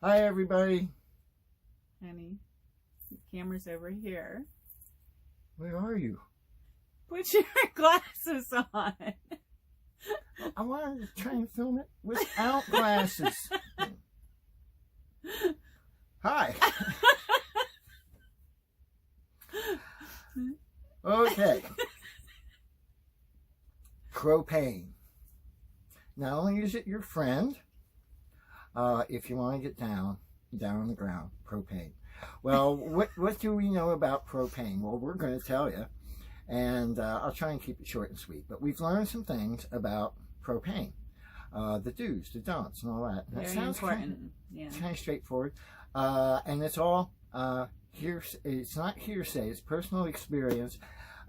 Hi, everybody. Honey, the camera's over here. Where are you? Put your glasses on. I wanted to try and film it without glasses. Hi. Okay. Propane. Not only is it your friend, if you want to get down on the ground, propane. Well, what do we know about propane? Well, we're going to tell you, and I'll try and keep it short and sweet. But we've learned some things about propane, the do's, the don'ts, and all that. Very sounds important. kind of straightforward, and it's all it's not hearsay. It's personal experience.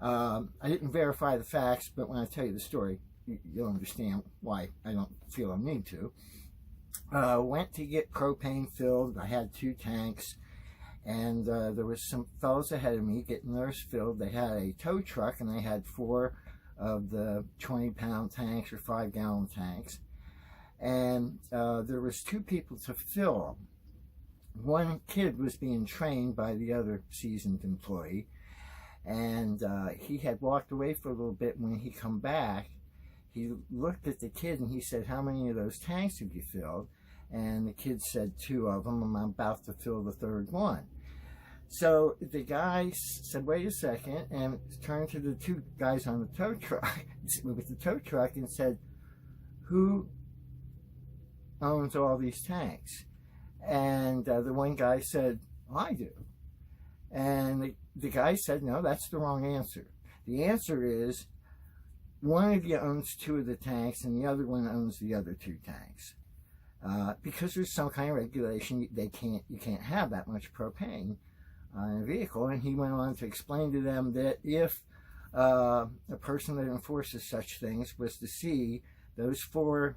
I didn't verify the facts, but when I tell you the story, you'll understand why I don't feel I need to. Went to get propane filled. I had 2 tanks, and there was some fellows ahead of me getting theirs filled. They had a tow truck, and they had 4 of the 20-pound tanks or 5-gallon tanks, and there was 2 people to fill them. One kid was being trained by the other seasoned employee, and he had walked away for a little bit. When he come back, he looked at the kid and he said, "How many of those tanks have you filled?" And the kid said, 2 of them. I'm about to fill the 3rd one. So the guy said, "Wait a second," and turned to the 2 guys on the tow truck with the tow truck and said, "Who owns all these tanks?" And the one guy said, "I do." And the guy said, "No, that's the wrong answer. The answer is, one of you owns 2 of the tanks and the other one owns the other 2 tanks. Because there's some kind of regulation, you can't have that much propane in a vehicle." And he went on to explain to them that if a person that enforces such things was to see those 4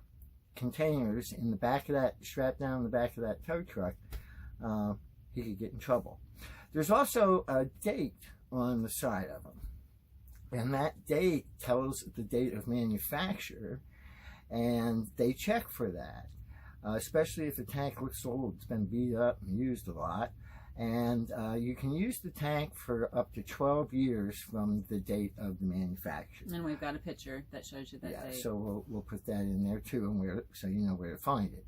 containers in the back of that, strapped down in the back of that tow truck, he could get in trouble. There's also a date on the side of them, and that date tells the date of manufacture, and they check for that, especially if the tank looks old, it's been beat up and used a lot. And you can use the tank for up to 12 years from the date of the manufacture. And we've got a picture that shows you that date. So we'll put that in there too, and so you know where to find it.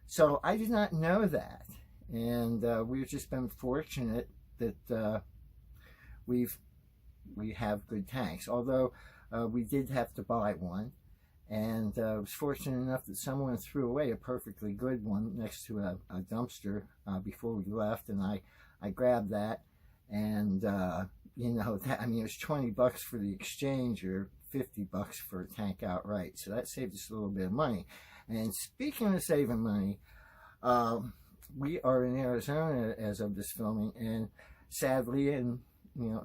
So I did not know that, and we've just been fortunate that we have good tanks. Although we did have to buy one. And I was fortunate enough that someone threw away a perfectly good one next to a dumpster before we left, and I grabbed that, and you know, it was $20 for the exchange or $50 for a tank outright, so that saved us a little bit of money. And speaking of saving money, we are in Arizona as of this filming, and sadly and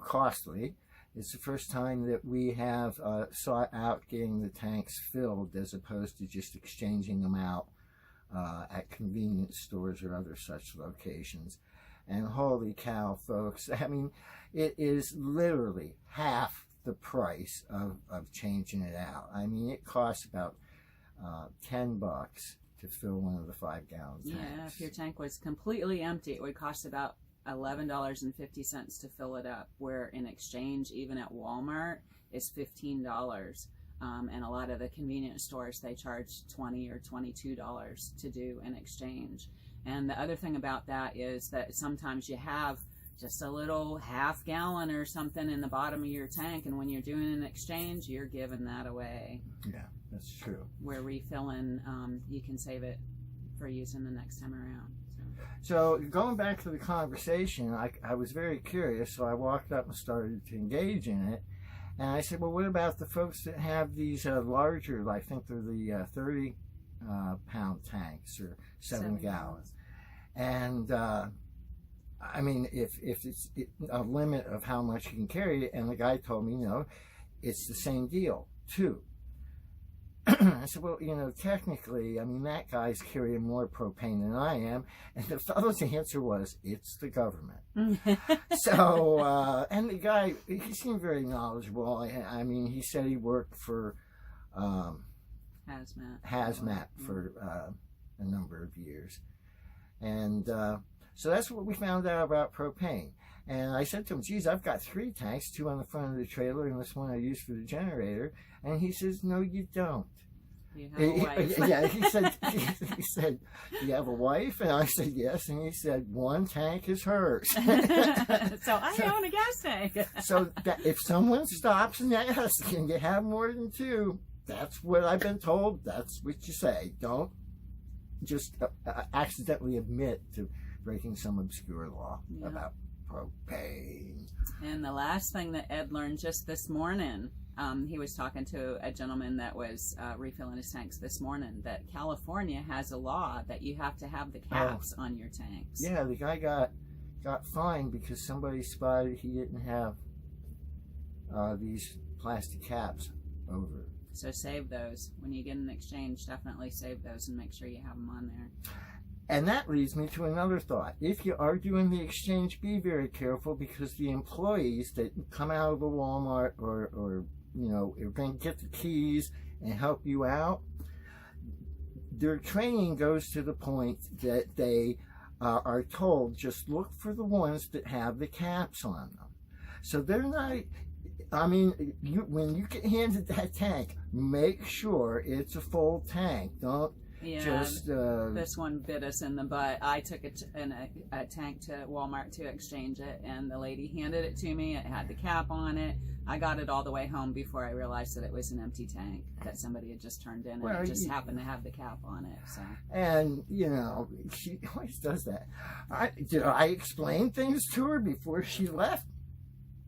costly, it's the first time that we have sought out getting the tanks filled as opposed to just exchanging them out at convenience stores or other such locations. And holy cow, folks, I mean, it is literally half the price of changing it out. I mean, it costs about $10 to fill one of the 5-gallon tanks. Yeah, if your tank was completely empty, it would cost about $11.50 to fill it up, where in exchange, even at Walmart, is $15. And a lot of the convenience stores, they charge $20 or $22 to do an exchange. And the other thing about that is that sometimes you have just a little half-gallon or something in the bottom of your tank, and when you're doing an exchange, you're giving that away. Yeah, that's true. Where refilling, you can save it for using the next time around. So going back to the conversation, I was very curious, so I walked up and started to engage in it. And I said, "Well, what about the folks that have these larger, I think they're the 30-pound tanks or 7 gallons. And I mean, if it's a limit of how much you can carry, and the guy told me, no, it's the same deal, too." I said, "Well, technically, I mean, that guy's carrying more propane than I am." And the fellow's answer was, "It's the government." So, and the guy, he seemed very knowledgeable. I mean, he said he worked for hazmat for a number of years. And so that's what we found out about propane. And I said to him, geez, I've got 3 tanks, 2 on the front of the trailer and this one I use for the generator. And he says, no, you don't. You have a wife. Yeah, he said, do you have a wife? And I said, yes. And he said, 1 tank is hers. So I own a gas tank. So that if someone stops and asks, can you have more than 2? That's what I've been told. That's what you say. Don't just accidentally admit to breaking some obscure law about propane. And the last thing that Ed learned just this morning, he was talking to a gentleman that was refilling his tanks this morning, that California has a law that you have to have the caps on your tanks. Yeah, the guy got fined because somebody spotted he didn't have these plastic caps over. So save those. When you get an exchange, definitely save those and make sure you have them on there. And that leads me to another thought. If you are doing the exchange, be very careful, because the employees that come out of the Walmart or you know, are going to get the keys and help you out, their training goes to the point that they are told, just look for the ones that have the caps on them. So they're not, I mean, when you get handed that tank, make sure it's a full tank. Don't just... this one bit us in the butt. I took a tank to Walmart to exchange it, and the lady handed it to me. It had the cap on it. I got it all the way home before I realized that it was an empty tank that somebody had just turned in, and it just happened to have the cap on it. So. And, you know, she always does that. Did I explain things to her before she left?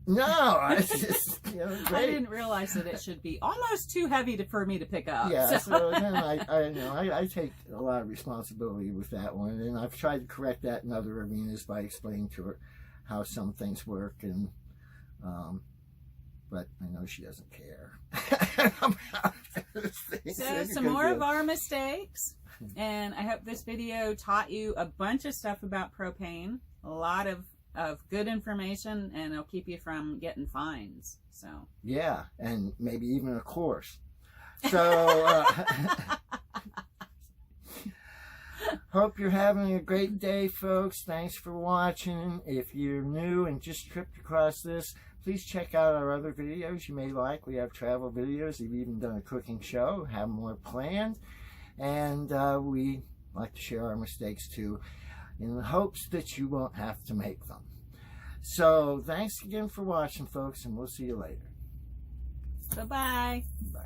No, I just, you know, I didn't realize that it should be almost too heavy for me to pick up. Yeah, so then I take a lot of responsibility with that one, and I've tried to correct that in other arenas by explaining to her how some things work, and but I know she doesn't care. So some more of our mistakes, and I hope this video taught you a bunch of stuff about propane, a lot of good information, and it'll keep you from getting fines. So yeah, and maybe even a course. So hope you're having a great day, folks. Thanks for watching. If you're new and just tripped across this, please check out our other videos you may like. We have travel videos. We've even done a cooking show, have more planned, and we like to share our mistakes too, in the hopes that you won't have to make them. So thanks again for watching, folks, and we'll see you later. Bye-bye. Bye.